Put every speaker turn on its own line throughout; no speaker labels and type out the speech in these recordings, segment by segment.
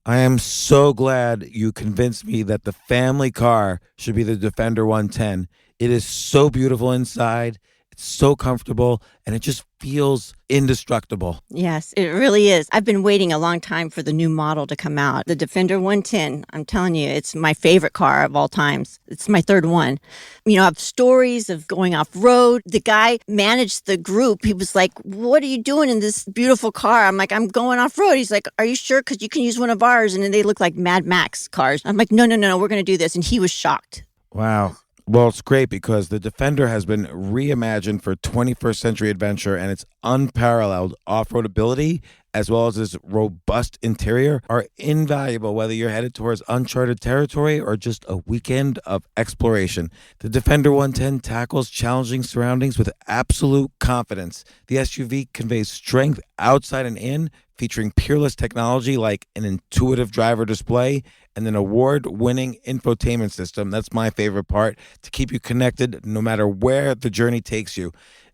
I am so glad you convinced me that the family car should be the Defender 110. It is so beautiful inside, it's so comfortable, and it just feels indestructible.
Yes, it really is. I've been waiting a long time for the new model to come out. The Defender 110, I'm telling you, it's my favorite car of all times. It's my third one. You know, I have stories of going off road. The guy managed the group. He was like, "What are you doing in this beautiful car?" I'm like, "I'm going off road." He's like, "Are you sure? Because you can use one of ours." And then they look like Mad Max cars. I'm like, "No, no, no, no, we're going to do this." And he was shocked.
Wow. Well, it's great because the Defender has been reimagined for 21st century adventure, and its unparalleled off-road ability as well as its robust interior are invaluable whether you're headed towards uncharted territory or just a weekend of exploration. The Defender 110 tackles challenging surroundings with absolute confidence. The SUV conveys strength outside and in, featuring peerless technology like an intuitive driver display and an award-winning infotainment system. That's my favorite part, to keep you connected no matter where the journey takes you.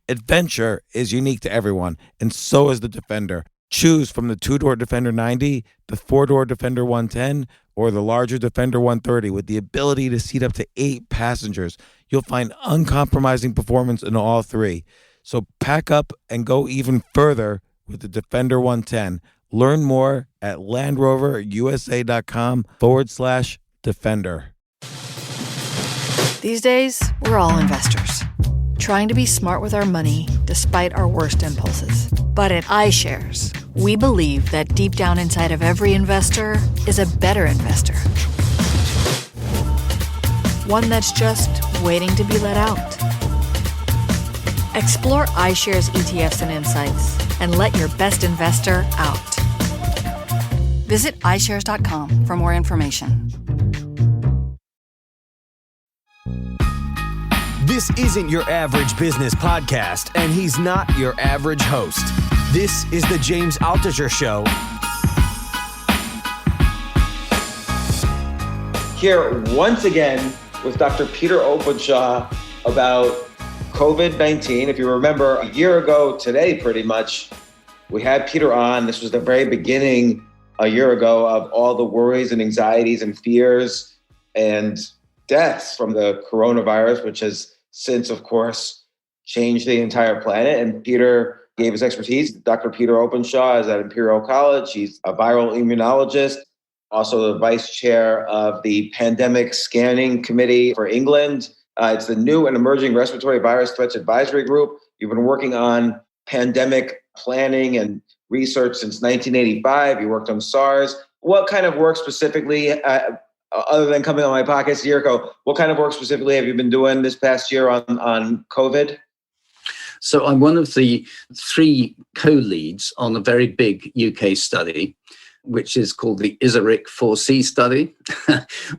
Adventure is unique to everyone, and so is the Defender. Choose from the two-door Defender 90, the four-door Defender 110, or the larger Defender 130 with the ability to seat up to 8 passengers. You'll find uncompromising performance in all three. So pack up and go even further with the Defender 110. Learn more at LandRoverUSA.com/Defender.
These days, we're all investors, trying to be smart with our money despite our worst impulses. But at iShares, we believe that deep down inside of every investor is a better investor. One that's just waiting to be let out. Explore iShares ETFs and insights and let your best investor out. Visit iShares.com for more information.
This isn't your average business podcast, and he's not your average host. This is the James Altucher Show.
Here once again with Dr. Peter Openshaw about COVID-19. If you remember, a year ago today, pretty much, we had Peter on. This was the very beginning a year ago of all the worries and anxieties and fears and deaths from the coronavirus, which has since, of course, changed the entire planet. And Peter gave his expertise. Dr. Peter Openshaw is at Imperial College. He's a viral immunologist, also the vice chair of the Pandemic Scanning Committee for England. It's the new and emerging respiratory virus threats advisory group. You've been working on pandemic planning and research since 1985. You worked on SARS. What kind of work specifically, other than coming on my podcast a year ago, what kind of work specifically have you been doing this past year on COVID?
So I'm one of the 3 co-leads on a very big UK study, which is called the Isaric 4C study,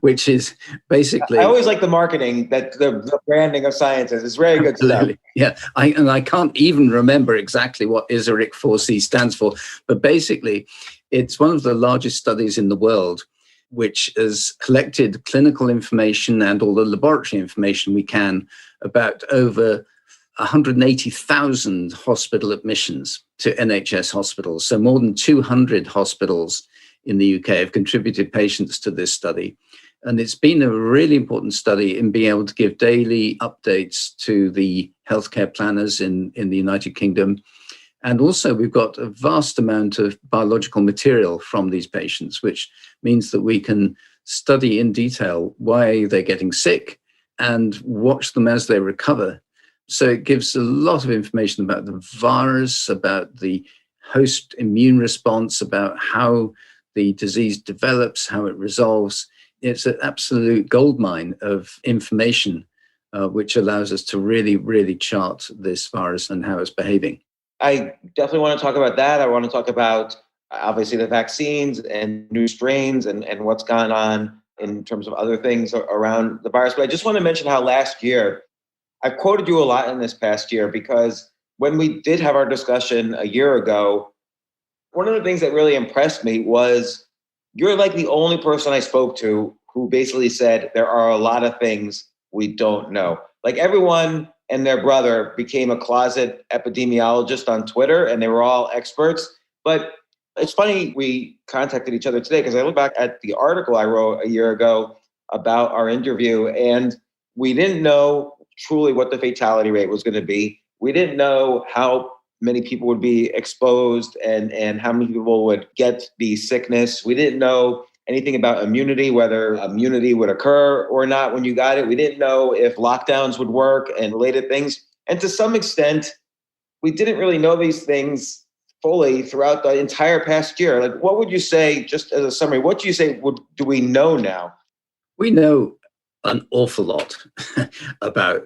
which is basically...
I always like the marketing, that the branding of sciences. It's very good stuff.
Yeah, I can't even remember exactly what Isaric 4C stands for, but basically it's one of the largest studies in the world, which has collected clinical information and all the laboratory information we can about over 180,000 hospital admissions to NHS hospitals. So more than 200 hospitals in the UK have contributed patients to this study. And it's been a really important study in being able to give daily updates to the healthcare planners in the United Kingdom. And also we've got a vast amount of biological material from these patients, which means that we can study in detail why they're getting sick and watch them as they recover. So it gives a lot of information about the virus, about the host immune response, about how the disease develops, how it resolves. It's an absolute goldmine of information, which allows us to really, really chart this virus and how it's behaving.
I definitely want to talk about that. I want to talk about, obviously, the vaccines and new strains and what's gone on in terms of other things around the virus. But I just want to mention how last year, I've quoted you a lot in this past year, because when we did have our discussion a year ago, one of the things that really impressed me was you're like the only person I spoke to who basically said there are a lot of things we don't know. Like everyone and their brother became a closet epidemiologist on Twitter, and they were all experts. But It's funny we contacted each other today because I look back at the article I wrote a year ago about our interview, and we didn't know truly what the fatality rate was going to be. We didn't know how many people would be exposed and how many people would get the sickness. We didn't know anything about immunity, whether immunity would occur or not when you got it. We didn't know if lockdowns would work and related things. And to some extent, we didn't really know these things fully throughout the entire past year. Like, what would you say, just as a summary, what do you say do we know now?
We know an awful lot about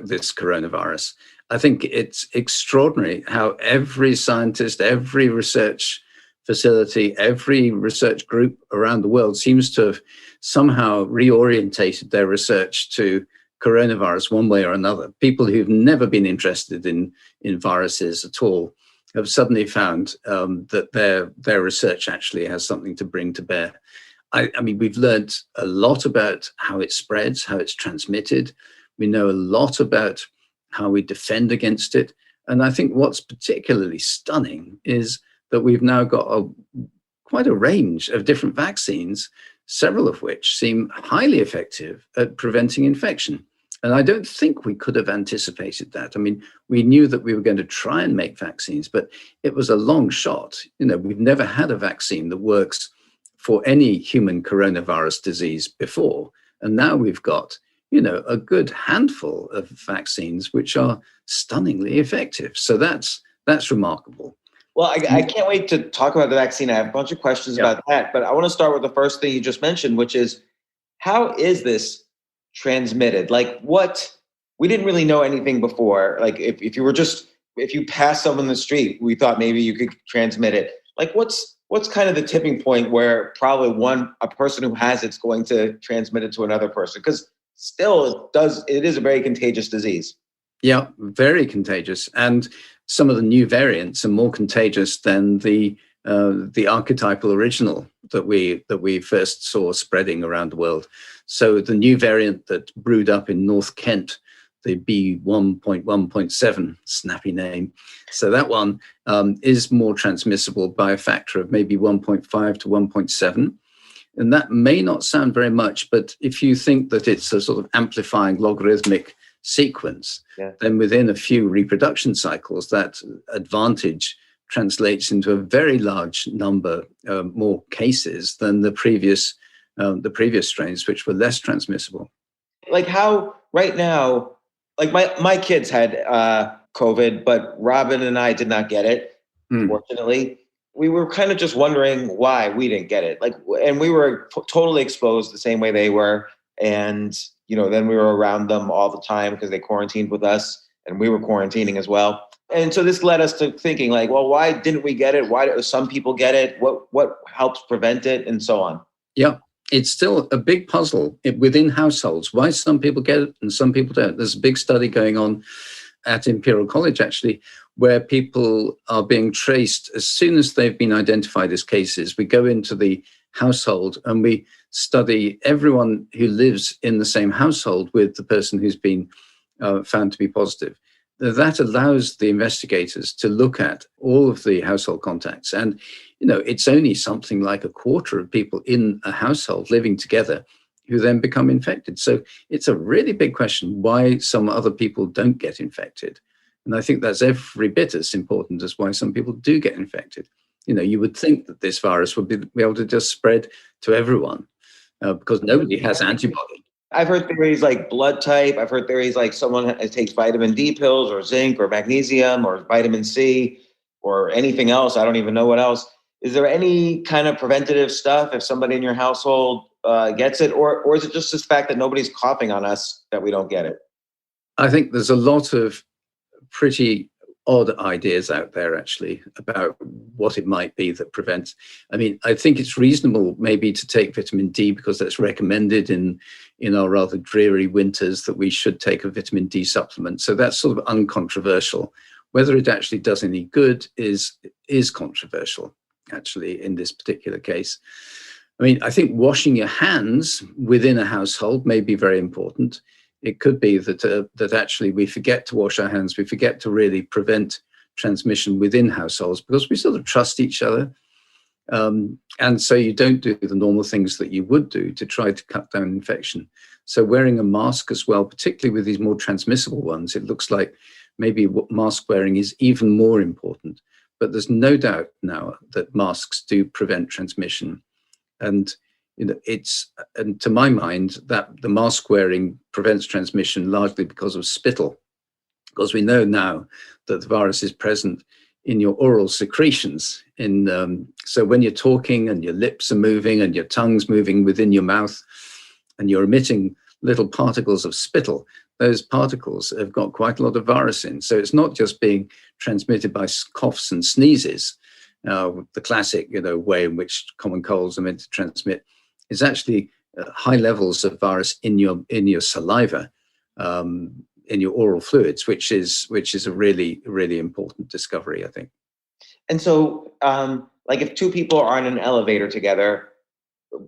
this coronavirus. I think it's extraordinary how every scientist, every research facility, every research group around the world seems to have somehow reorientated their research to coronavirus one way or another. People who've never been interested in viruses at all have suddenly found that their research actually has something to bring to bear. I mean, we've learned a lot about how it spreads, how it's transmitted. We know a lot about how we defend against it. And I think what's particularly stunning is that we've now got quite a range of different vaccines, several of which seem highly effective at preventing infection. And I don't think we could have anticipated that. I mean, we knew that we were going to try and make vaccines, but it was a long shot. You know, we've never had a vaccine that works for any human coronavirus disease before. And now we've got, you know, a good handful of vaccines which are stunningly effective. So that's remarkable.
Well, I can't wait to talk about the vaccine. I have a bunch of questions about that, but I want to start with the first thing you just mentioned, which is, how is this transmitted? Like, we didn't really know anything before. Like, if you pass someone in the street, we thought maybe you could transmit it. Like, what's kind of the tipping point where probably a person who has it's going to transmit it to another person? Because still it is a very contagious disease.
Yeah, very contagious. And some of the new variants are more contagious than the archetypal original that we first saw spreading around the world. So the new variant that brewed up in North Kent, the B1.1.7, snappy name. So that one is more transmissible by a factor of maybe 1.5 to 1.7. And that may not sound very much, but if you think that it's a sort of amplifying logarithmic sequence, then within a few reproduction cycles, that advantage translates into a very large number more cases than the previous strains, which were less transmissible.
Like, how right now, like my kids had COVID, but Robin and I did not get it. Fortunately, we were kind of just wondering why we didn't get it. Like, and we were totally exposed the same way they were, and then we were around them all the time because they quarantined with us, and we were quarantining as well. And so this led us to thinking, like, well, why didn't we get it? Why do some people get it? What helps prevent it, and so on?
Yeah, it's still a big puzzle within households. Why some people get it and some people don't. There's a big study going on at Imperial College, actually, where people are being traced as soon as they've been identified as cases. We go into the household and we study everyone who lives in the same household with the person who's been found to be positive. That allows the investigators to look at all of the household contacts. And, it's only something like a quarter of people in a household living together who then become infected. So it's a really big question why some other people don't get infected. And I think that's every bit as important as why some people do get infected. You would think that this virus would be able to just spread to everyone because nobody has antibody.
I've heard theories like blood type. I've heard theories like someone takes vitamin D pills or zinc or magnesium or vitamin C or anything else. I don't even know what else. Is there any kind of preventative stuff if somebody in your household gets it? Or is it just this fact that nobody's coughing on us that we don't get it?
I think there's a lot of pretty odd ideas out there, actually, about what it might be that prevents. I mean, I think it's reasonable maybe to take vitamin D because that's recommended in our rather dreary winters that we should take a vitamin D supplement. So that's sort of uncontroversial. Whether it actually does any good is controversial, actually, in this particular case. I mean, I think washing your hands within a household may be very important. It could be that actually we forget to wash our hands. We forget to really prevent transmission within households because we sort of trust each other. And so you don't do the normal things that you would do to try to cut down infection. So wearing a mask as well, particularly with these more transmissible ones, it looks like maybe mask wearing is even more important. But there's no doubt now that masks do prevent transmission. And and to my mind, that the mask wearing prevents transmission largely because of spittle, because we know now that the virus is present in your oral secretions. So when you're talking and your lips are moving and your tongue's moving within your mouth and you're emitting little particles of spittle, those particles have got quite a lot of virus in. So it's not just being transmitted by coughs and sneezes, the classic way in which common colds are meant to transmit. Is actually high levels of virus in your saliva, in your oral fluids, which is a really, really important discovery, I think.
And so, like if two people are in an elevator together,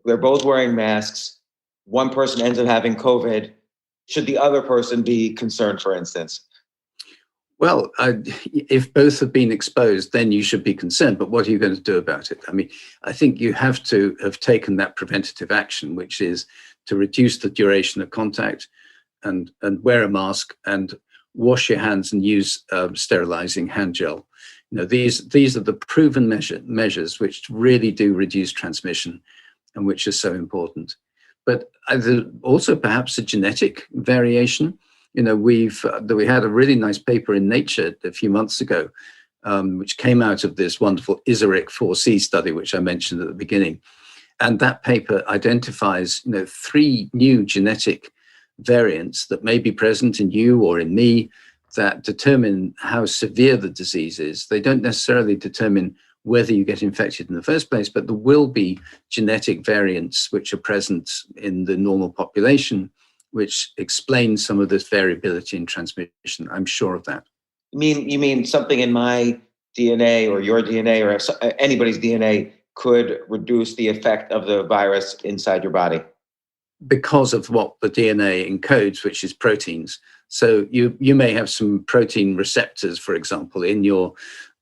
they're both wearing masks, one person ends up having COVID, should the other person be concerned, for instance?
Well, if both have been exposed, then you should be concerned. But what are you going to do about it? I mean, I think you have to have taken that preventative action, which is to reduce the duration of contact and wear a mask and wash your hands and use sterilizing hand gel. These are the proven measures which really do reduce transmission and which are so important. But also perhaps a genetic variation. We had a really nice paper in Nature a few months ago, which came out of this wonderful Isaric 4C study, which I mentioned at the beginning. And that paper identifies, 3 new genetic variants that may be present in you or in me that determine how severe the disease is. They don't necessarily determine whether you get infected in the first place, but there will be genetic variants which are present in the normal population, which explains some of this variability in transmission. I'm sure of that.
You mean something in my DNA or your DNA or anybody's DNA could reduce the effect of the virus inside your body?
Because of what the DNA encodes, which is proteins. So you may have some protein receptors, for example, in your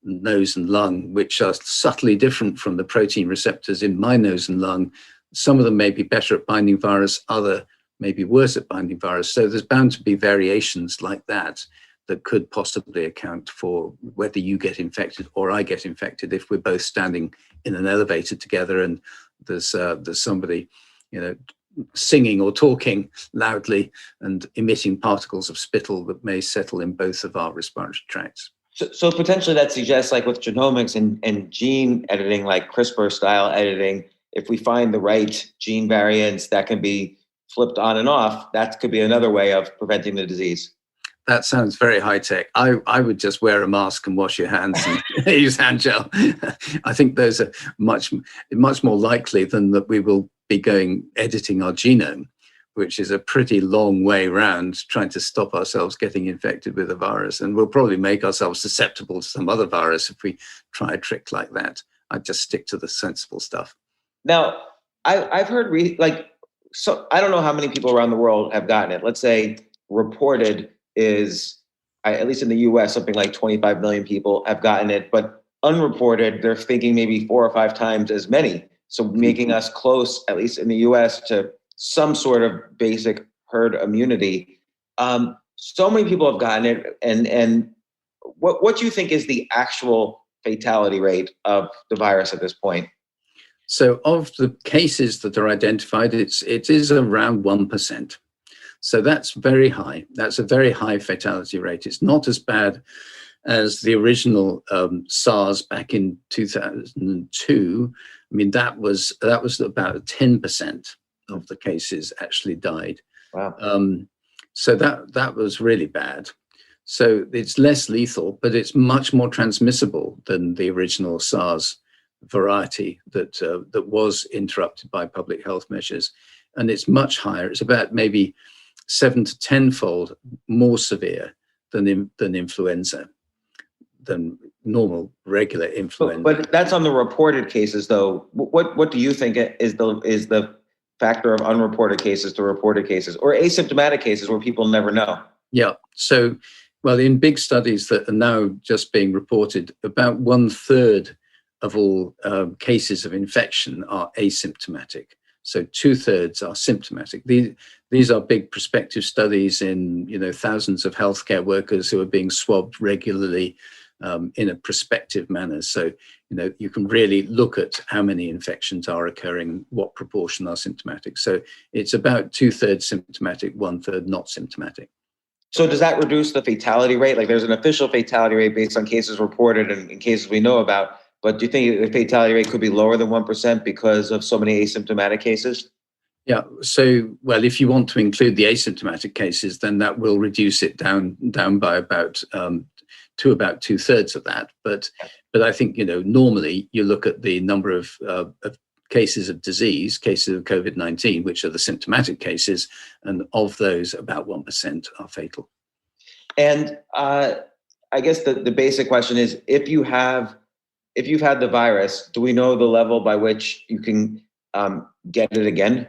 nose and lung, which are subtly different from the protein receptors in my nose and lung. Some of them may be better at binding virus, other may be worse at binding virus. So there's bound to be variations like that that could possibly account for whether you get infected or I get infected if we're both standing in an elevator together and there's somebody, singing or talking loudly and emitting particles of spittle that may settle in both of our respiratory tracts.
So potentially that suggests, like with genomics and gene editing, like CRISPR style editing, if we find the right gene variants that can be flipped on and off, that could be another way of preventing the disease.
That sounds very high tech. I would just wear a mask and wash your hands and use hand gel. I think those are much more likely than that we will be editing our genome, which is a pretty long way round trying to stop ourselves getting infected with a virus. And we'll probably make ourselves susceptible to some other virus if we try a trick like that. I'd just stick to the sensible stuff.
Now, I've heard, so I don't know how many people around the world have gotten it. Let's say reported is, at least in the US, something like 25 million people have gotten it, but unreported, they're thinking maybe 4 or 5 times as many. So making us close, at least in the US, to some sort of basic herd immunity. So many people have gotten it. And what do you think is the actual fatality rate of the virus at this point?
So of the cases that are identified, it is around 1%. So that's very high. That's a very high fatality rate. It's not as bad as the original SARS back in 2002. I mean, that was about 10% of the cases actually died.
Wow.
So that was really bad. So it's less lethal, but it's much more transmissible than the original SARS variety that was interrupted by public health measures. And it's much higher. It's about maybe 7 to 10-fold more severe than influenza, than normal regular influenza.
But that's on the reported cases, though. What do you think is the factor of unreported cases to reported cases, or asymptomatic cases where people never know?
Yeah. So, well, in big studies that are now just being reported, about 1/3 of all cases of infection are asymptomatic. So 2/3 are symptomatic. These are big prospective studies in thousands of healthcare workers who are being swabbed regularly in a prospective manner. So you can really look at how many infections are occurring, what proportion are symptomatic. So it's about 2/3 symptomatic, 1/3 not symptomatic.
So does that reduce the fatality rate? Like there's an official fatality rate based on cases reported and cases we know about, but do you think the fatality rate could be lower than 1% because of so many asymptomatic cases?
Yeah. So, well, if you want to include the asymptomatic cases, then that will reduce it down by about to about 2/3 of that. But I think normally you look at the number of cases of disease, cases of COVID-19, which are the symptomatic cases, and of those, about 1% are fatal.
And I guess the basic question is, if you've had the virus, do we know the level by which you can get it again?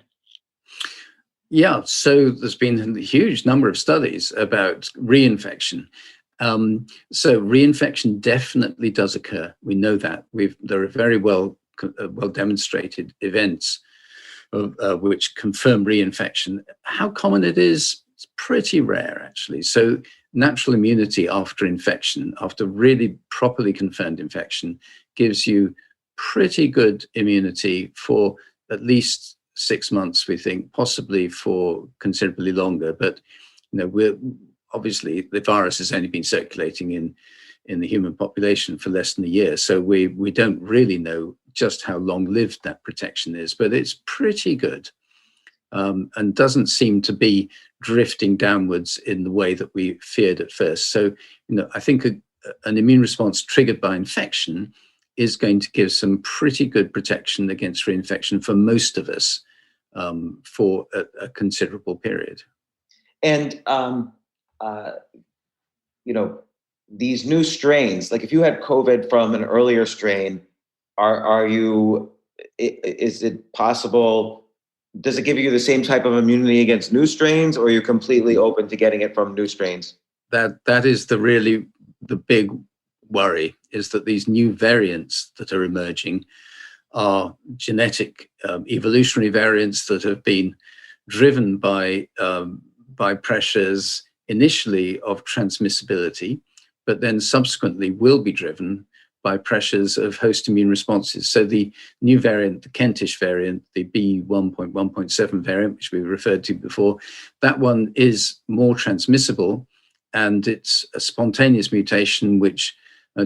Yeah, so there's been a huge number of studies about reinfection. So reinfection definitely does occur. We know that. There are very well demonstrated events which confirm reinfection. How common it is, it's pretty rare, actually. So natural immunity after infection, after really properly confirmed infection, gives you pretty good immunity for at least 6 months, we think, possibly for considerably longer. But we're obviously, the virus has only been circulating in the human population for less than a year, so we don't really know just how long-lived that protection is, but it's pretty good, and doesn't seem to be drifting downwards in the way that we feared at first. So I think an immune response triggered by infection is going to give some pretty good protection against reinfection for most of us for a considerable period.
And these new strains, like if you had COVID from an earlier strain, is it possible, does it give you the same type of immunity against new strains, or are you completely open to getting it from new strains?
That is the big worry, is that these new variants that are emerging are genetic evolutionary variants that have been driven by pressures initially of transmissibility, but then subsequently will be driven by pressures of host immune responses. So the new variant, the Kentish variant, the B1.1.7 variant, which we referred to before, that one is more transmissible, and it's a spontaneous mutation which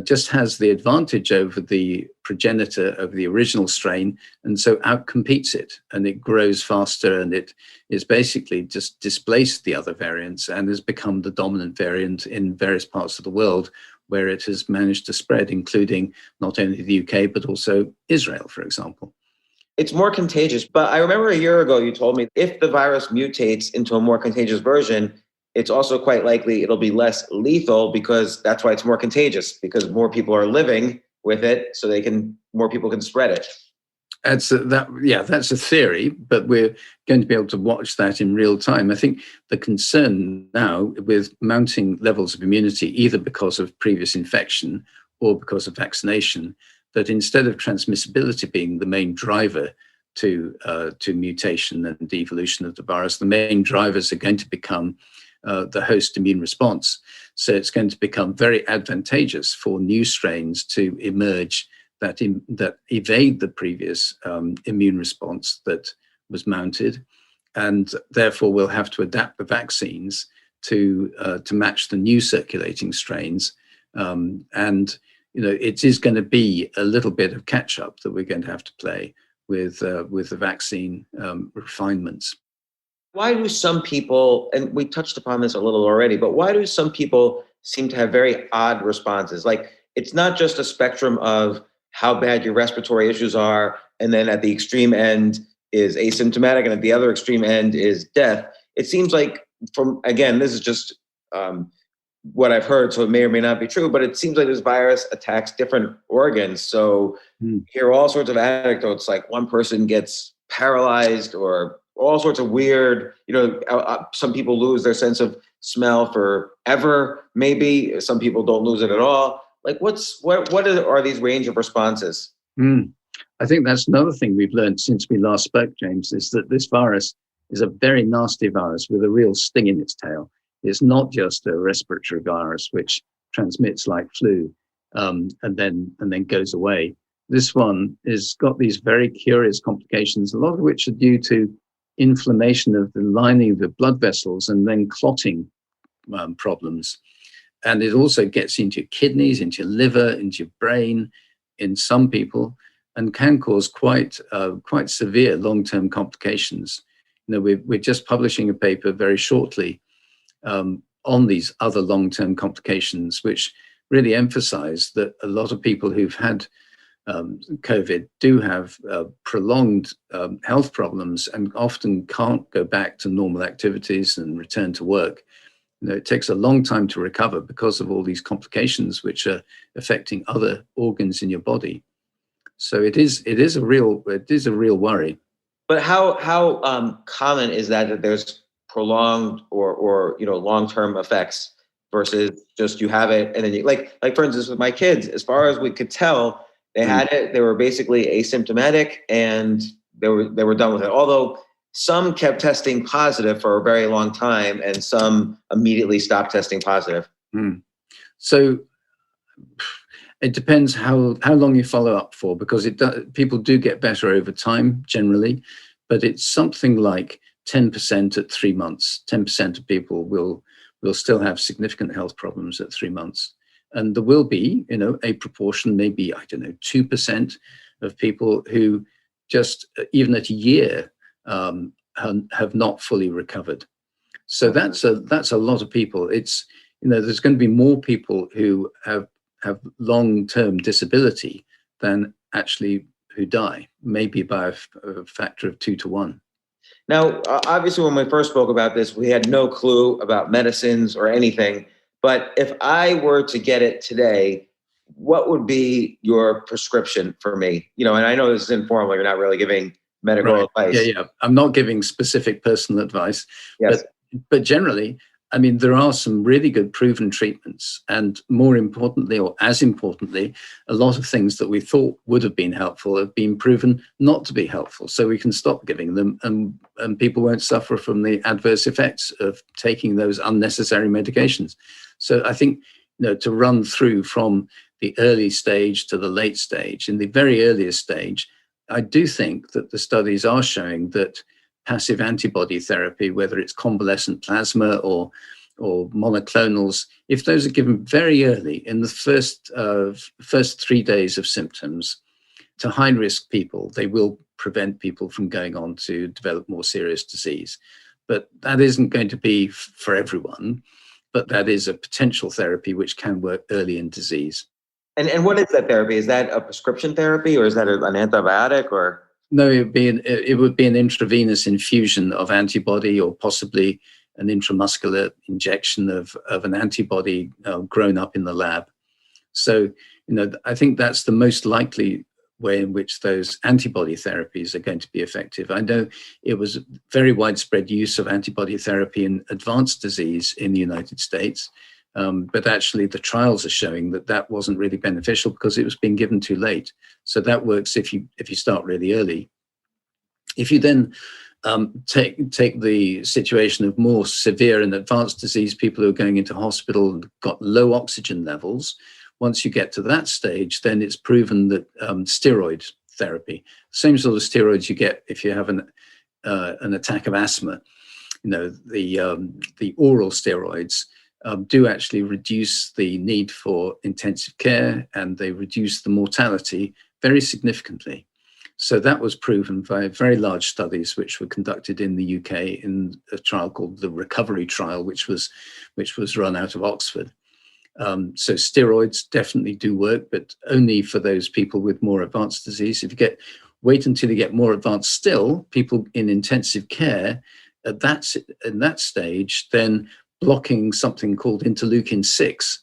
just has the advantage over the progenitor of the original strain, and so outcompetes it, and it grows faster, and it is basically just displaced the other variants and has become the dominant variant in various parts of the world where it has managed to spread, including not only the UK, but also Israel, for example.
It's more contagious, but I remember a year ago you told me if the virus mutates into a more contagious version, it's also quite likely it'll be less lethal, because that's why it's more contagious, because more people are living with it, so more people can spread it.
That's a theory, but we're going to be able to watch that in real time. I think the concern now with mounting levels of immunity, either because of previous infection or because of vaccination, that instead of transmissibility being the main driver to mutation and evolution of the virus, the main drivers are going to become the host immune response. So it's going to become very advantageous for new strains to emerge that evade the previous immune response that was mounted, and therefore we'll have to adapt the vaccines to match the new circulating strains. It is going to be a little bit of catch up that we're going to have to play with the vaccine refinements.
Why do some people, and we touched upon this a little already, but why do some people seem to have very odd responses? Like, it's not just a spectrum of how bad your respiratory issues are, and then at the extreme end is asymptomatic, and at the other extreme end is death. It seems like, again, this is just what I've heard, so it may or may not be true, but it seems like this virus attacks different organs. So you hear all sorts of anecdotes, like one person gets paralyzed, or all sorts of weird, some people lose their sense of smell forever, maybe. Some people don't lose it at all. Like, what are these range of responses?
I think that's another thing we've learned since we last spoke, James, is that this virus is a very nasty virus with a real sting in its tail. It's not just a respiratory virus which transmits like flu and then goes away. This one has got these very curious complications, a lot of which are due to inflammation of the lining of the blood vessels and then clotting problems. And it also gets into your kidneys, into your liver, into your brain in some people, and can cause quite severe long-term complications. We're just publishing a paper very shortly on these other long-term complications, which really emphasize that a lot of people who've had COVID do have prolonged health problems and often can't go back to normal activities and return to work. It takes a long time to recover because of all these complications which are affecting other organs in your body. So it is a real worry.
But how common is that there's prolonged or long-term effects versus just you have it and then you like for instance with my kids, as far as we could tell, they had it, they were basically asymptomatic and they were done with it. Although some kept testing positive for a very long time and some immediately stopped testing positive.
So it depends how long you follow up for, because people do get better over time generally, but it's something like 10% at 3 months. 10% of people will still have significant health problems at 3 months. And there will be, a proportion, maybe, 2% of people who just, even at a year, have not fully recovered. So that's a lot of people. It's, there's going to be more people who have long-term disability than actually who die, maybe by a factor of 2 to 1.
Now, obviously, when we first spoke about this, we had no clue about medicines or anything. But if I were to get it today, what would be your prescription for me? And I know this is informal. You're not really giving medical advice.
Yeah. I'm not giving specific personal advice.
Yes.
But generally, there are some really good proven treatments, and more importantly, or as importantly, a lot of things that we thought would have been helpful have been proven not to be helpful. So we can stop giving them, and people won't suffer from the adverse effects of taking those unnecessary medications. So I think, to run through from the early stage to the late stage, in the very earliest stage, I do think that the studies are showing that passive antibody therapy, whether it's convalescent plasma or monoclonals, if those are given very early in the first 3 days of symptoms to high-risk people, they will prevent people from going on to develop more serious disease. But that isn't going to be for everyone, but that is a potential therapy which can work early in disease.
And what is that therapy? Is that a prescription therapy, or is that an antibiotic, or?
No, it would be an intravenous infusion of antibody, or possibly an intramuscular injection of an antibody grown up in the lab. So, I think that's the most likely way in which those antibody therapies are going to be effective. I know it was very widespread use of antibody therapy in advanced disease in the United States. But actually the trials are showing that wasn't really beneficial because it was being given too late. So that works if you start really early. If you then take the situation of more severe and advanced disease, people who are going into hospital and got low oxygen levels, once you get to that stage, then it's proven that steroid therapy, same sort of steroids you get if you have an attack of asthma, the oral steroids, do actually reduce the need for intensive care, and they reduce the mortality very significantly. So that was proven by very large studies which were conducted in the UK in a trial called the Recovery Trial, which was run out of Oxford. So steroids definitely do work, but only for those people with more advanced disease. If you wait until you get more advanced still, people in intensive care in that stage, then blocking something called interleukin-6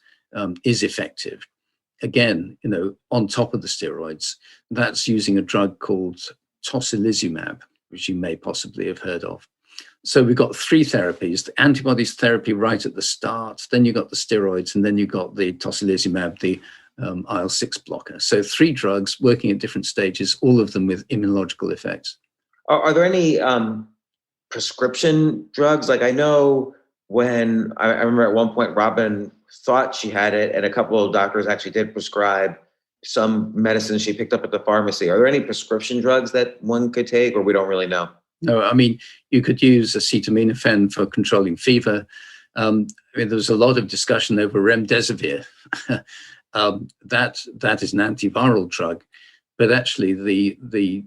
is effective. Again, on top of the steroids, that's using a drug called tocilizumab, which you may possibly have heard of. So we've got 3 therapies: the antibodies therapy right at the start, then you got the steroids, and then you got the tocilizumab, the IL-6 blocker. So 3 drugs working at different stages, all of them with immunological effects.
Are there any prescription drugs? Like I know when I remember at one point Robin thought she had it, and a couple of doctors actually did prescribe some medicine she picked up at the pharmacy. Are there any prescription drugs that one could take, or we don't really know?
No, I mean, you could use acetaminophen for controlling fever. I mean, there was a lot of discussion over remdesivir. That is an antiviral drug, but actually the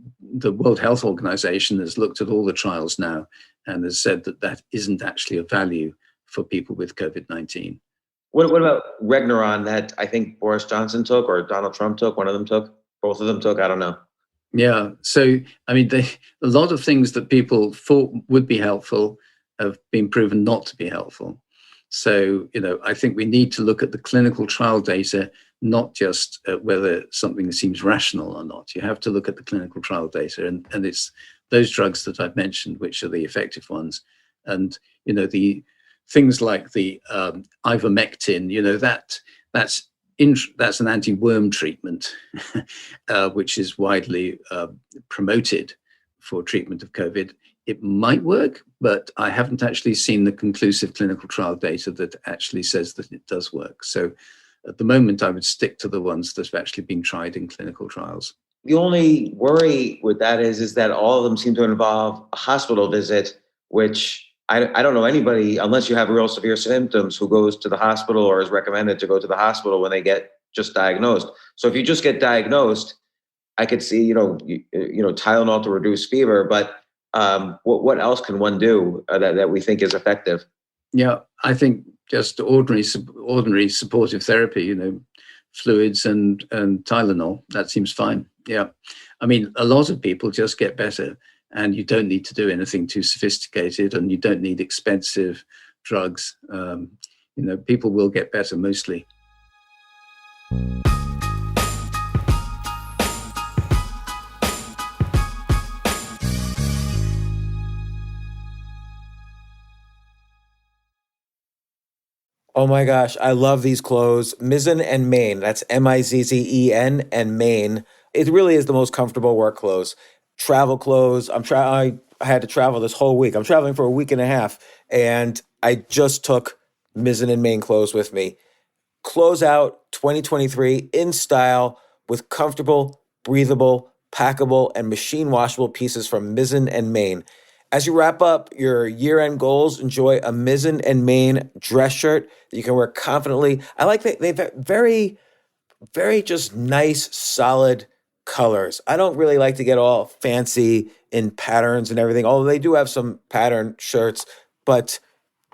World Health Organization has looked at all the trials now and has said that isn't actually a value for people with COVID-19.
What about Regneron that I think Boris Johnson took or Donald Trump took? One of them took? Both of them took? I don't know.
Yeah. So, I mean, a lot of things that people thought would be helpful have been proven not to be helpful. So, I think we need to look at the clinical trial data, not just whether something seems rational or not. You have to look at the clinical trial data, and it's those drugs that I've mentioned, which are the effective ones. And, the things like the ivermectin, that's an anti-worm treatment, which is widely promoted for treatment of COVID. It might work, but I haven't actually seen the conclusive clinical trial data that actually says that it does work. So at the moment, I would stick to the ones that have actually been tried in clinical trials.
The only worry with that is that all of them seem to involve a hospital visit, which I don't know anybody, unless you have real severe symptoms, who goes to the hospital or is recommended to go to the hospital when they get just diagnosed. So if you just get diagnosed, I could see, Tylenol to reduce fever, but what else can one do that we think is effective?
Yeah, I think just ordinary supportive therapy, fluids and Tylenol, that seems fine. Yeah. I mean, a lot of people just get better, and you don't need to do anything too sophisticated, and you don't need expensive drugs. People will get better mostly.
Oh my gosh, I love these clothes. Mizzen and Main. That's Mizzen and Main. It really is the most comfortable work clothes. Travel clothes. I had to travel this whole week. I'm traveling for a week and a half, and I just took Mizzen and Main clothes with me. Close out 2023 in style with comfortable, breathable, packable, and machine washable pieces from Mizzen and Main. As you wrap up your year-end goals, enjoy a Mizzen and Main dress shirt that you can wear confidently. I like that they've very, very just nice, solid colors. I don't really like to get all fancy in patterns and everything, although they do have some pattern shirts, but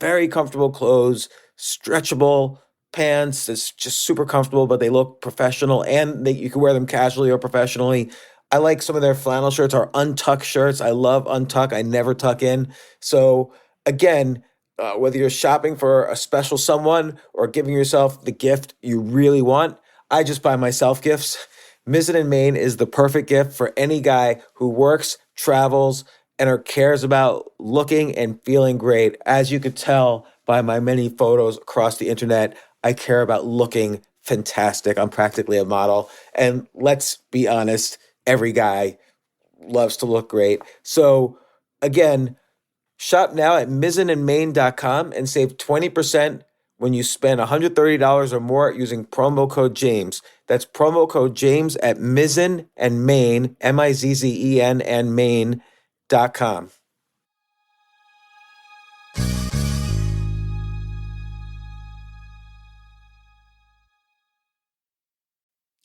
very comfortable clothes, stretchable pants. It's just super comfortable, but they look professional, and you can wear them casually or professionally. I like some of their flannel shirts or untuck shirts. I love untuck. I never tuck in. So again, whether you're shopping for a special someone or giving yourself the gift you really want, I just buy myself gifts. Mizzen and Main is the perfect gift for any guy who works, travels, and or cares about looking and feeling great. As you could tell by my many photos across the internet, I care about looking fantastic. I'm practically a model. And let's be honest, every guy loves to look great. So again, shop now at mizzenandmain.com and save 20% when you spend $130 or more using promo code James. That's promo code James at Mizzen and Main, Mizzen and Main.com.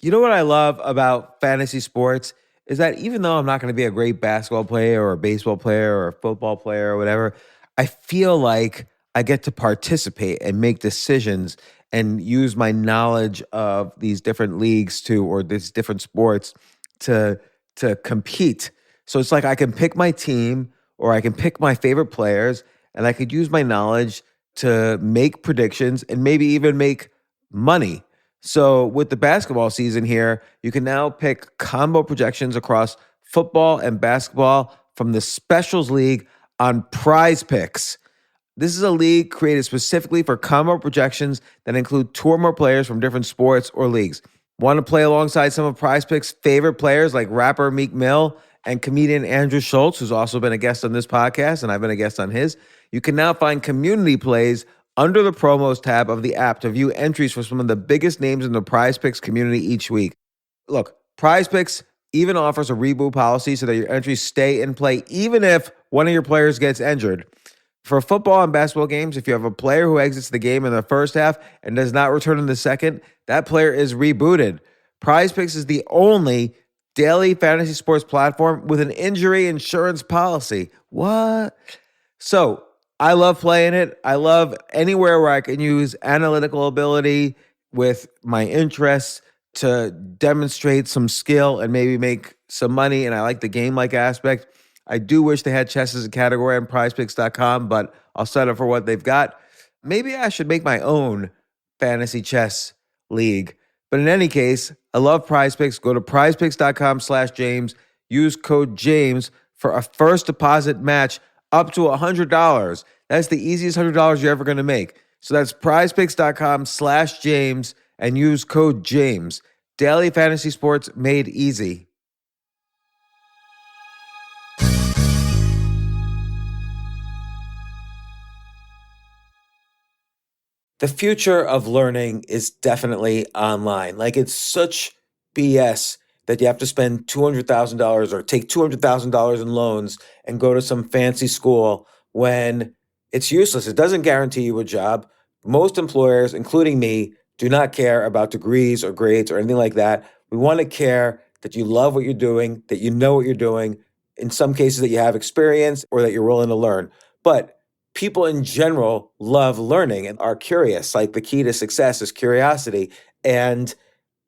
You know what I love about fantasy sports is that even though I'm not going to be a great basketball player or a baseball player or a football player or whatever, I feel like I get to participate and make decisions and use my knowledge of these different leagues or these different sports to compete. So it's like I can pick my team or I can pick my favorite players, and I could use my knowledge to make predictions and maybe even make money. So with the basketball season here, you can now pick combo projections across football and basketball from the Specials League on Prize Picks. This is a league created specifically for combo projections that include two or more players from different sports or leagues. Want to play alongside some of PrizePicks' favorite players like rapper Meek Mill and comedian Andrew Schultz, who's also been a guest on this podcast, and I've been a guest on his? You can now find community plays under the promos tab of the app to view entries for some of the biggest names in the PrizePicks community each week. Look, PrizePicks even offers a reboot policy so that your entries stay in play even if one of your players gets injured. For football and basketball games, if you have a player who exits the game in the first half and does not return in the second, that player is rebooted. PrizePicks is the only daily fantasy sports platform with an injury insurance policy. What? So I love playing it. I love anywhere where I can use analytical ability with my interests to demonstrate some skill and maybe make some money. And I like the game-like aspect. I do wish they had chess as a category on prizepicks.com, but I'll settle for what they've got. Maybe I should make my own fantasy chess league. But in any case, I love PrizePicks. Go to prizepicks.com/James. Use code James for a first deposit match up to $100. That's the easiest $100 you're ever going to make. So that's prizepicks.com/James and use code James. Daily fantasy sports made easy. The future of learning is definitely online. Like, it's such BS that you have to spend $200,000 or take $200,000 in loans and go to some fancy school when it's useless. It doesn't guarantee you a job. Most employers, including me, do not care about degrees or grades or anything like that. We want to care that you love what you're doing, that you know what you're doing, in some cases that you have experience or that you're willing to learn. But people in general love learning and are curious. Like, the key to success is curiosity. And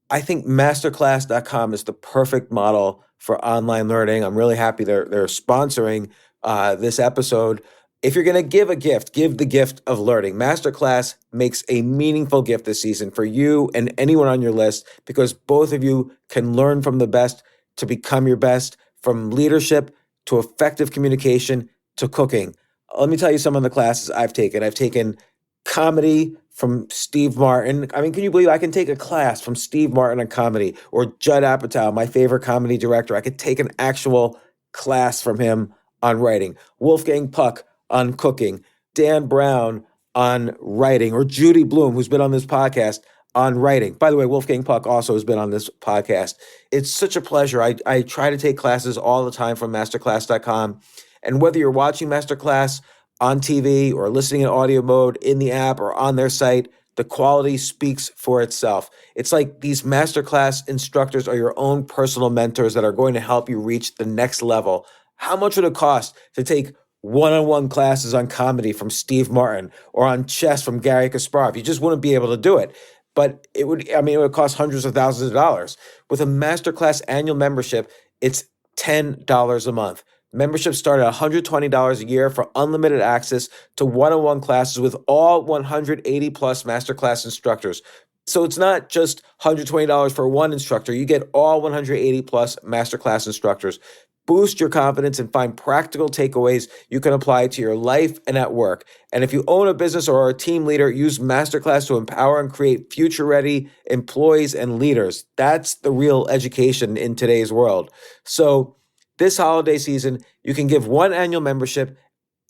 I think masterclass.com is the perfect model for online learning. I'm really happy they're sponsoring this episode. If you're going to give a gift, give the gift of learning. Masterclass makes a meaningful gift this season for you and anyone on your list, because both of you can learn from the best to become your best, from leadership to effective communication to cooking. Let me tell you some of the classes I've taken. I've taken comedy from Steve Martin. I mean, can you believe I can take a class from Steve Martin on comedy, or Judd Apatow, my favorite comedy director? I could take an actual class from him on writing. Wolfgang Puck on cooking. Dan Brown on writing, or Judy Bloom, who's been on this podcast, on writing. By the way, Wolfgang Puck also has been on this podcast. It's such a pleasure. I try to take classes all the time from masterclass.com. And whether you're watching Masterclass on TV or listening in audio mode in the app or on their site, the quality speaks for itself. It's like these Masterclass instructors are your own personal mentors that are going to help you reach the next level. How much would it cost to take one-on-one classes on comedy from Steve Martin or on chess from Gary Kasparov? You just wouldn't be able to do it. But it would cost hundreds of thousands of dollars. With a Masterclass annual membership, it's $10 a month. Memberships start at $120 a year for unlimited access to one-on-one classes with all 180 plus Masterclass instructors. So it's not just $120 for one instructor. You get all 180 plus Masterclass instructors. Boost your confidence and find practical takeaways you can apply to your life and at work. And if you own a business or are a team leader, use Masterclass to empower and create future-ready employees and leaders. That's the real education in today's world. So this holiday season, you can give one annual membership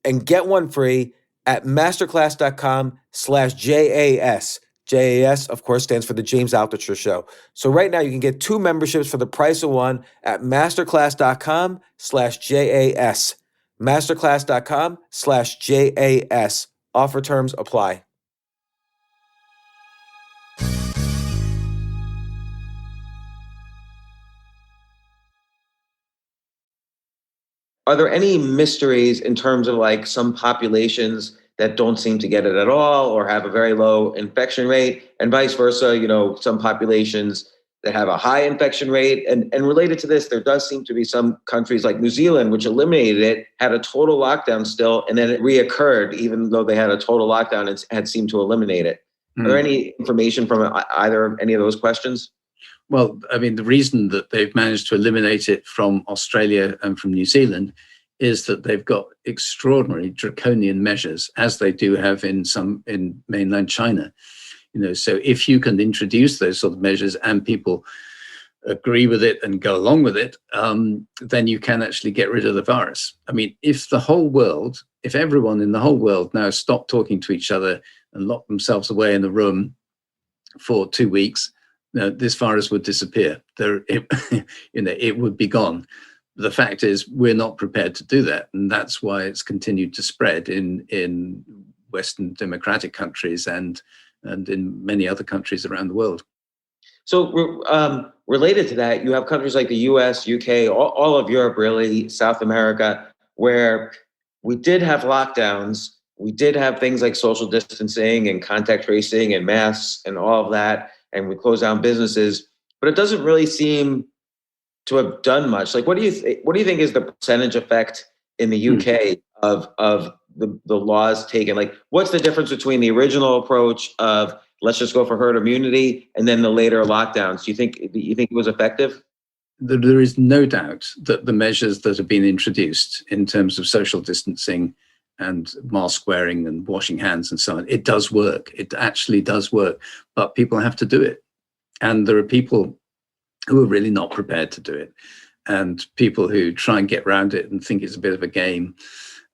and get one free at masterclass.com/JAS. JAS, of course, stands for the James Altucher Show. So right now you can get two memberships for the price of one at masterclass.com/JAS. Masterclass.com/JAS. Offer terms apply.
Are there any mysteries in terms of like some populations that don't seem to get it at all or have a very low infection rate, and vice versa, some populations that have a high infection rate? And related to this, there does seem to be some countries like New Zealand, which eliminated it, had a total lockdown still, and then it reoccurred, even though they had a total lockdown and had seemed to eliminate it. Are there any information from either any of those questions?
Well, I mean, the reason that they've managed to eliminate it from Australia and from New Zealand is that they've got extraordinary draconian measures, as they do have in mainland China. So if you can introduce those sort of measures and people agree with it and go along with it, then you can actually get rid of the virus. I mean, if everyone in the whole world now stopped talking to each other and locked themselves away in a room for 2 weeks, this virus would disappear. It would be gone. The fact is, we're not prepared to do that, and that's why it's continued to spread in Western democratic countries and in many other countries around the world.
So related to that, you have countries like the US, UK, all of Europe, really, South America, where we did have lockdowns. We did have things like social distancing and contact tracing and masks and all of that. And we closed down businesses, but it doesn't really seem to have done much. Like, what do you think is the percentage effect in the UK of the laws taken? Like, what's the difference between the original approach of let's just go for herd immunity and then the later lockdowns? Do you think it was effective?
There is no doubt that the measures that have been introduced in terms of social distancing and mask wearing and washing hands and so on, it does work. It actually does work, but people have to do it. And there are people who are really not prepared to do it, and people who try and get around it and think it's a bit of a game,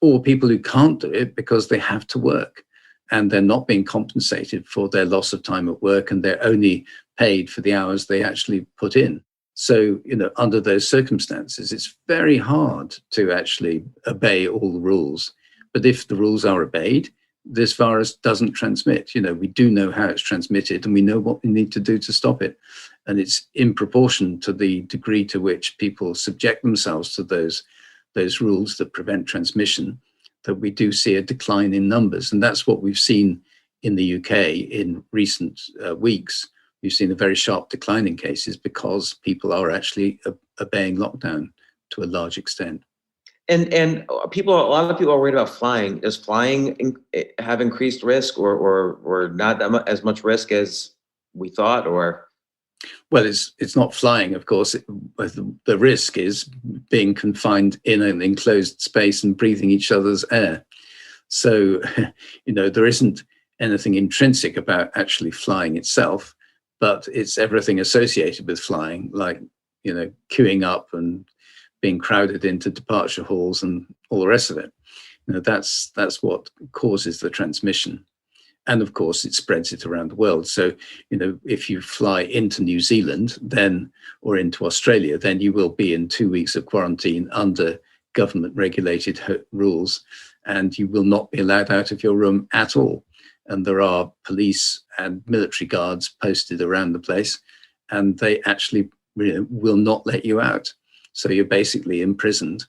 or people who can't do it because they have to work and they're not being compensated for their loss of time at work, and they're only paid for the hours they actually put in. So, under those circumstances, it's very hard to actually obey all the rules. But if the rules are obeyed, this virus doesn't transmit. We do know how it's transmitted, and we know what we need to do to stop it. And it's in proportion to the degree to which people subject themselves to those rules that prevent transmission that we do see a decline in numbers. And that's what we've seen in the UK in recent weeks. We've seen a very sharp decline in cases because people are actually obeying lockdown to a large extent.
And a lot of people are worried about flying. Does flying have increased risk or not as much risk as we thought? Or
well, it's not flying, of course. The risk is being confined in an enclosed space and breathing each other's air. So, there isn't anything intrinsic about actually flying itself, but it's everything associated with flying, like, queuing up and being crowded into departure halls and all the rest of it. That's what causes the transmission. And of course, it spreads it around the world. So, if you fly into New Zealand or into Australia, then you will be in 2 weeks of quarantine under government regulated rules, and you will not be allowed out of your room at all. And there are police and military guards posted around the place, and they actually will not let you out. So you're basically imprisoned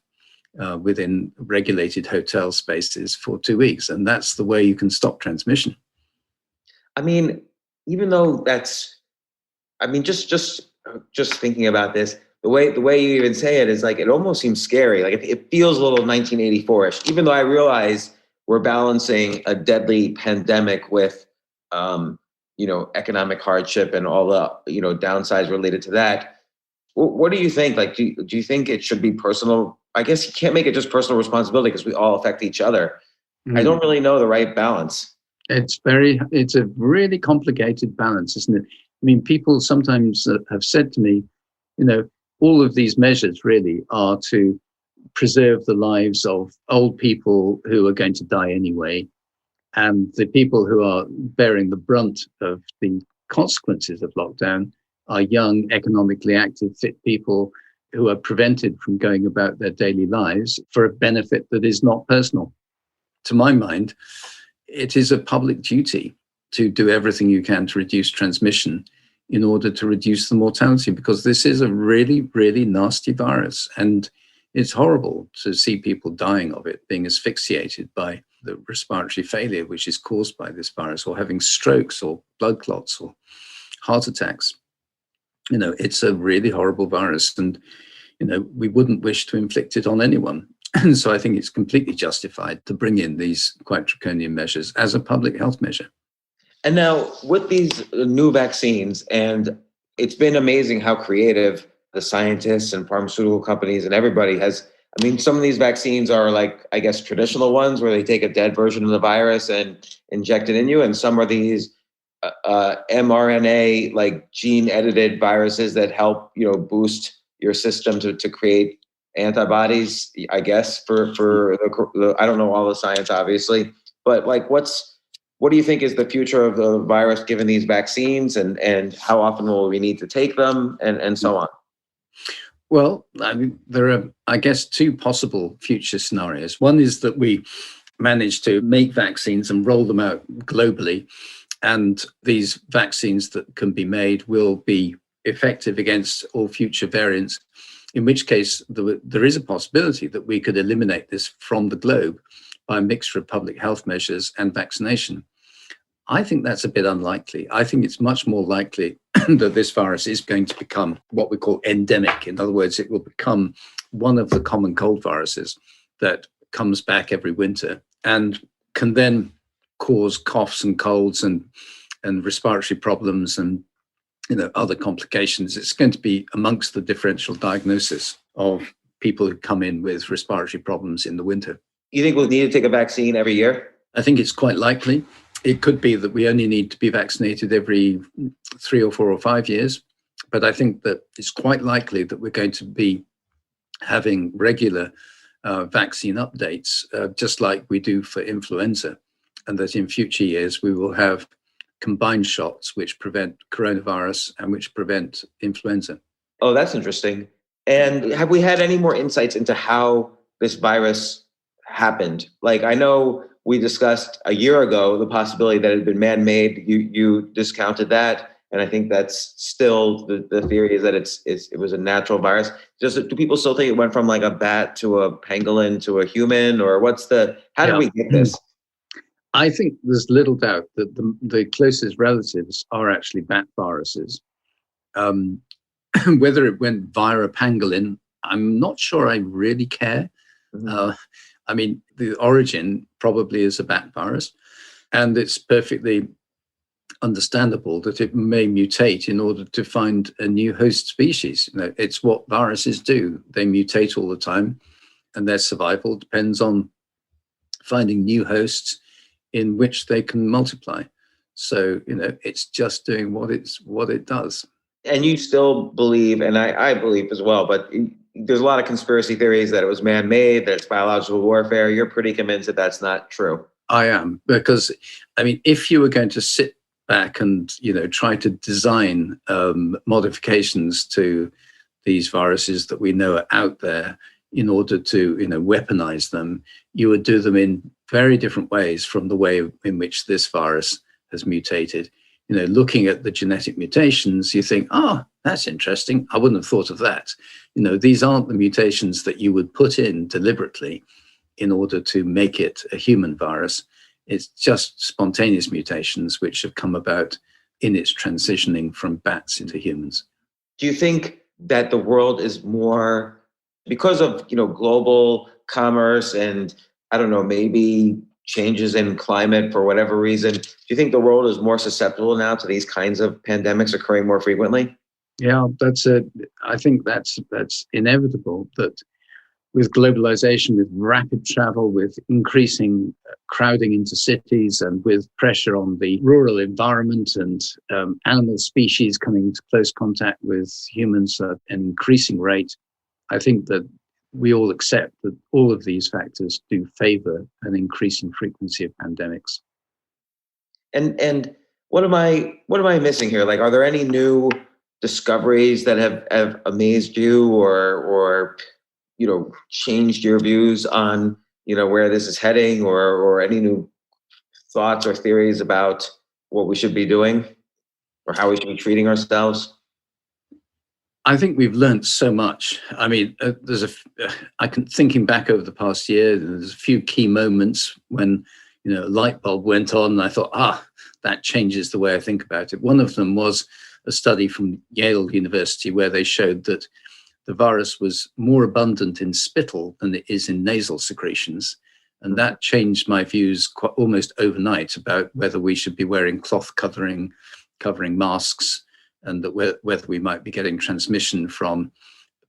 within regulated hotel spaces for 2 weeks. And that's the way you can stop transmission.
I mean, even though just thinking about this, the way you even say it is like, it almost seems scary. Like it feels a little 1984-ish, even though I realize we're balancing a deadly pandemic with, economic hardship and all the, downsides related to that. What do you think? Like, do you think it should be personal? I guess you can't make it just personal responsibility because we all affect each other. I don't really know the right balance.
It's a really complicated balance, isn't it? I mean, people sometimes have said to me, all of these measures really are to preserve the lives of old people who are going to die anyway. And the people who are bearing the brunt of the consequences of lockdown are young, economically active, fit people who are prevented from going about their daily lives for a benefit that is not personal. To my mind, it is a public duty to do everything you can to reduce transmission in order to reduce the mortality, because this is a really, really nasty virus. And it's horrible to see people dying of it, being asphyxiated by the respiratory failure which is caused by this virus, or having strokes or blood clots or heart attacks. It's a really horrible virus, and, we wouldn't wish to inflict it on anyone. And so I think it's completely justified to bring in these quite draconian measures as a public health measure.
And now with these new vaccines, and it's been amazing how creative the scientists and pharmaceutical companies and everybody has. I mean, some of these vaccines are like, I guess, traditional ones where they take a dead version of the virus and inject it in you. And some are these mRNA, like gene edited viruses that help, boost your system to create antibodies, I guess, for the I don't know all the science, obviously, but like, what do you think is the future of the virus given these vaccines, and how often will we need to take them, and so on?
Well, I mean, there are, I guess, two possible future scenarios. One is that we manage to make vaccines and roll them out globally, and these vaccines that can be made will be effective against all future variants, in which case there is a possibility that we could eliminate this from the globe by a mixture of public health measures and vaccination. I think that's a bit unlikely. I think it's much more likely that this virus is going to become what we call endemic. In other words, it will become one of the common cold viruses that comes back every winter and can then cause coughs and colds and respiratory problems and other complications. It's going to be amongst the differential diagnosis of people who come in with respiratory problems in the winter.
You think we'll need to take a vaccine every year?
I think it's quite likely. It could be that we only need to be vaccinated every 3 or 4 or 5 years. But I think that it's quite likely that we're going to be having regular vaccine updates, just like we do for influenza. And that in future years, we will have combined shots which prevent coronavirus and which prevent influenza.
Oh, that's interesting. And have we had any more insights into how this virus happened? Like, I know we discussed a year ago the possibility that it had been man-made. You discounted that, and I think that's still the theory, is that it was a natural virus. Do people still think it went from like a bat to a pangolin to a human, or how did we get this?
I think there's little doubt that the closest relatives are actually bat viruses. Whether it went via a pangolin, I'm not sure I really care. Mm-hmm. I mean, the origin probably is a bat virus, and it's perfectly understandable that it may mutate in order to find a new host species. It's what viruses do. They mutate all the time, and their survival depends on finding new hosts in which they can multiply. So, it's just doing what it does.
And you still believe, and I believe as well, but there's a lot of conspiracy theories that it was man-made, that it's biological warfare. You're pretty convinced that that's not true.
I am, because, I mean, if you were going to sit back and, try to design modifications to these viruses that we know are out there in order to, weaponize them, you would do them in very different ways from the way in which this virus has mutated. Looking at the genetic mutations, you think, that's interesting. I wouldn't have thought of that. These aren't the mutations that you would put in deliberately in order to make it a human virus. It's just spontaneous mutations which have come about in its transitioning from bats into humans.
Do you think that the world is more, because of, global commerce and, I don't know, maybe changes in climate for whatever reason, do you think the world is more susceptible now to these kinds of pandemics occurring more frequently?
Yeah, I think that's inevitable, that with globalization, with rapid travel, with increasing crowding into cities, and with pressure on the rural environment and animal species coming into close contact with humans at an increasing rate, I think that we all accept that all of these factors do favor an increasing frequency of pandemics.
And what am I missing here? Like, are there any new discoveries that have amazed you or changed your views on where this is heading, or any new thoughts or theories about what we should be doing or how we should be treating ourselves?
I think we've learned so much. I mean, thinking back over the past year, there's a few key moments when, a light bulb went on and I thought, that changes the way I think about it. One of them was a study from Yale University where they showed that the virus was more abundant in spittle than it is in nasal secretions. And that changed my views almost overnight about whether we should be wearing cloth covering masks, and that whether we might be getting transmission from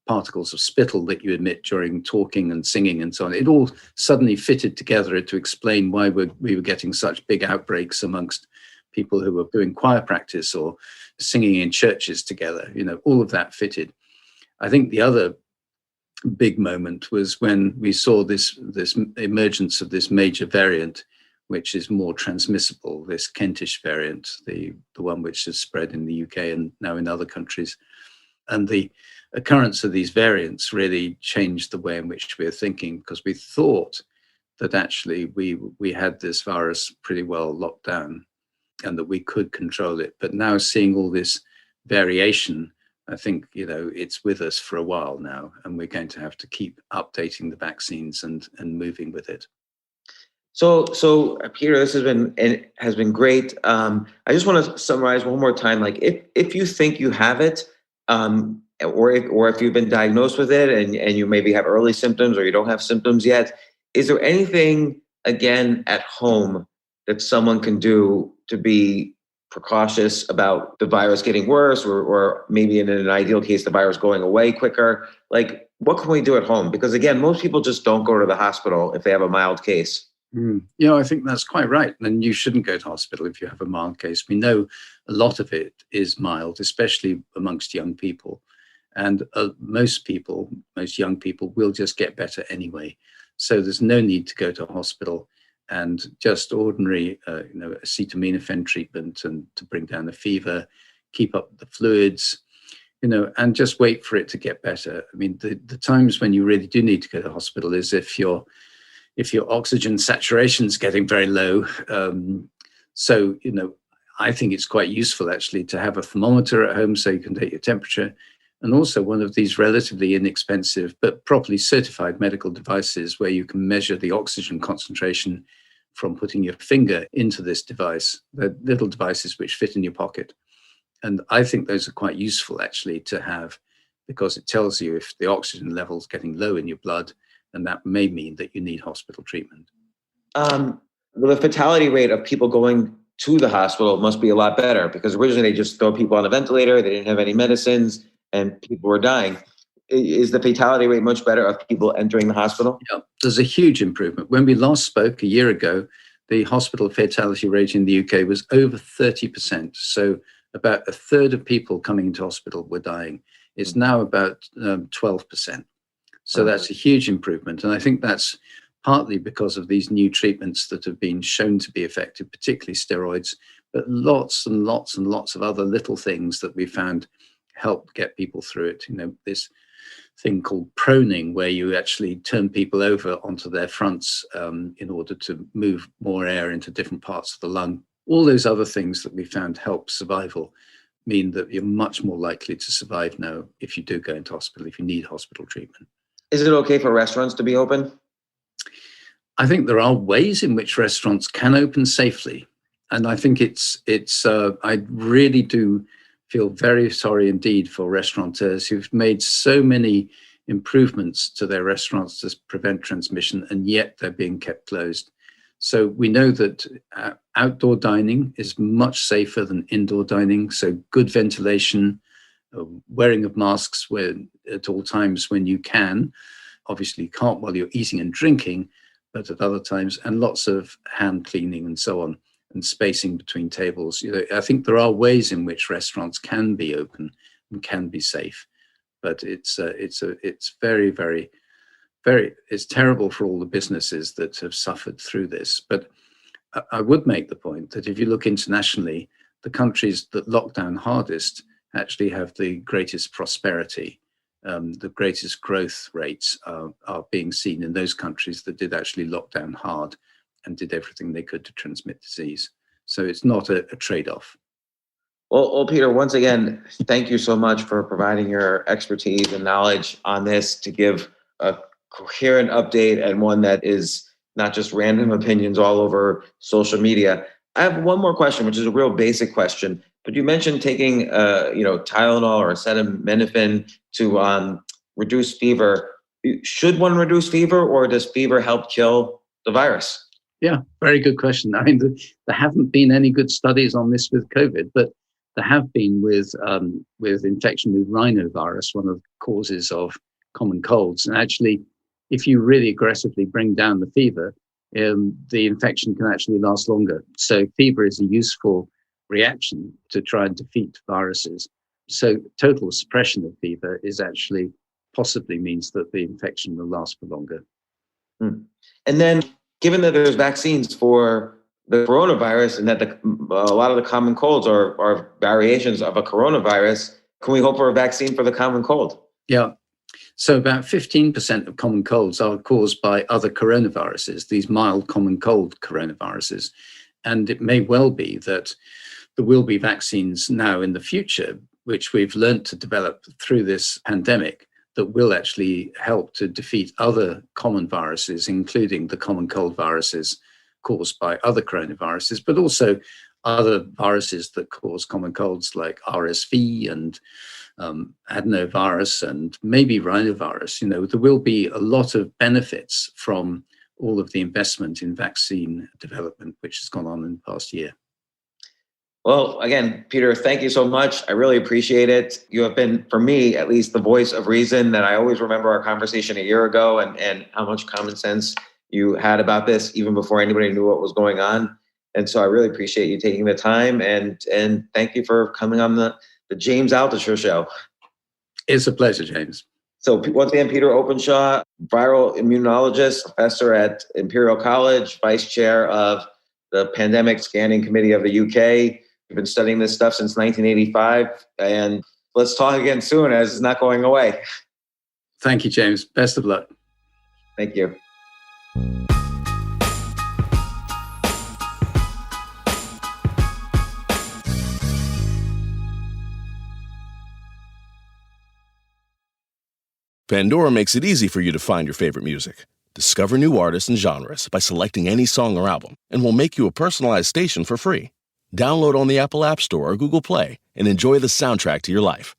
particles of spittle that you emit during talking and singing and so on. It all suddenly fitted together to explain why we were getting such big outbreaks amongst people who were doing choir practice or singing in churches together. All of that fitted. I think the other big moment was when we saw this emergence of this major variant, which is more transmissible, this Kentish variant, the one which has spread in the UK and now in other countries. And the occurrence of these variants really changed the way in which we were thinking, because we thought that actually we had this virus pretty well locked down and that we could control it. But now seeing all this variation, I think, it's with us for a while now, and we're going to have to keep updating the vaccines and moving with it.
So Peter, this has been great. I just want to summarize one more time. Like, if you think you have it, or if you've been diagnosed with it and you maybe have early symptoms or you don't have symptoms yet, is there anything, again, at home that someone can do to be precautious about the virus getting worse, or maybe in an ideal case, the virus going away quicker? Like, what can we do at home? Because again, most people just don't go to the hospital if they have a mild case.
I think that's quite right. And you shouldn't go to hospital if you have a mild case. We know a lot of it is mild, especially amongst young people. And most young people will just get better anyway. So there's no need to go to a hospital, and just ordinary, acetaminophen treatment and to bring down the fever, keep up the fluids, and just wait for it to get better. I mean, the times when you really do need to go to the hospital is if your oxygen saturation is getting very low. I think it's quite useful actually to have a thermometer at home so you can take your temperature, and also one of these relatively inexpensive but properly certified medical devices where you can measure the oxygen concentration from putting your finger into this device. They're little devices which fit in your pocket. And I think those are quite useful actually to have, because it tells you if the oxygen level is getting low in your blood, and that may mean that you need hospital treatment.
The fatality rate of people going to the hospital must be a lot better, because originally they just throw people on a ventilator, they didn't have any medicines, and people were dying. Is the fatality rate much better of people entering the hospital?
Yeah, there's a huge improvement. When we last spoke a year ago, the hospital fatality rate in the UK was over 30%. So about a third of people coming into hospital were dying. It's now about 12%. So that's a huge improvement. And I think that's partly because of these new treatments that have been shown to be effective, particularly steroids, but lots and lots and lots of other little things that we found help get people through it. This thing called proning, where you actually turn people over onto their fronts in order to move more air into different parts of the lung. All those other things that we found help survival mean that you're much more likely to survive now if you do go into hospital, if you need hospital treatment.
Is it okay for restaurants to be open?
I think there are ways in which restaurants can open safely. And I think I really do feel very sorry indeed for restaurateurs who've made so many improvements to their restaurants to prevent transmission, and yet they're being kept closed. So we know that outdoor dining is much safer than indoor dining. So good ventilation, wearing of masks at all times when you can. Obviously, you can't while you're eating and drinking, but at other times, and lots of hand cleaning and so on, and spacing between tables. I think there are ways in which restaurants can be open and can be safe, but it's very, very, very, it's terrible for all the businesses that have suffered through this. But I would make the point that if you look internationally, the countries that lock down hardest actually have the greatest prosperity. The greatest growth rates are being seen in those countries that did actually lock down hard and did everything they could to transmit disease. So it's not a trade-off.
Well, Peter, once again, thank you so much for providing your expertise and knowledge on this to give a coherent update, and one that is not just random opinions all over social media. I have one more question, which is a real basic question. But you mentioned taking, Tylenol or acetaminophen to reduce fever. Should one reduce fever, or does fever help kill the virus?
Yeah, very good question. I mean, there haven't been any good studies on this with COVID, but there have been with infection with rhinovirus, one of the causes of common colds. And actually, if you really aggressively bring down the fever, the infection can actually last longer. So fever is a useful reaction to try and defeat viruses. So total suppression of fever is actually possibly means that the infection will last for longer.
And then, given that there's vaccines for the coronavirus and that a lot of the common colds are variations of a coronavirus, can we hope for a vaccine for the common cold?
Yeah. So about 15% of common colds are caused by other coronaviruses, these mild common cold coronaviruses. And it may well be that there will be vaccines now in the future, which we've learned to develop through this pandemic, that will actually help to defeat other common viruses, including the common cold viruses caused by other coronaviruses, but also other viruses that cause common colds like RSV and adenovirus and maybe rhinovirus. There will be a lot of benefits from all of the investment in vaccine development, which has gone on in the past year.
Well, again, Peter, thank you so much. I really appreciate it. You have been, for me, at least, the voice of reason. That I always remember our conversation a year ago and how much common sense you had about this, even before anybody knew what was going on. And so I really appreciate you taking the time, and thank you for coming on the James Altucher Show.
It's a pleasure, James.
So once again, Peter Openshaw, viral immunologist, professor at Imperial College, vice chair of the Pandemic Scanning Committee of the UK. We've been studying this stuff since 1985, and let's talk again soon, as it's not going away.
Thank you, James. Best of luck.
Thank you.
Pandora makes it easy for you to find your favorite music. Discover new artists and genres by selecting any song or album, and we'll make you a personalized station for free. Download on the Apple App Store or Google Play and enjoy the soundtrack to your life.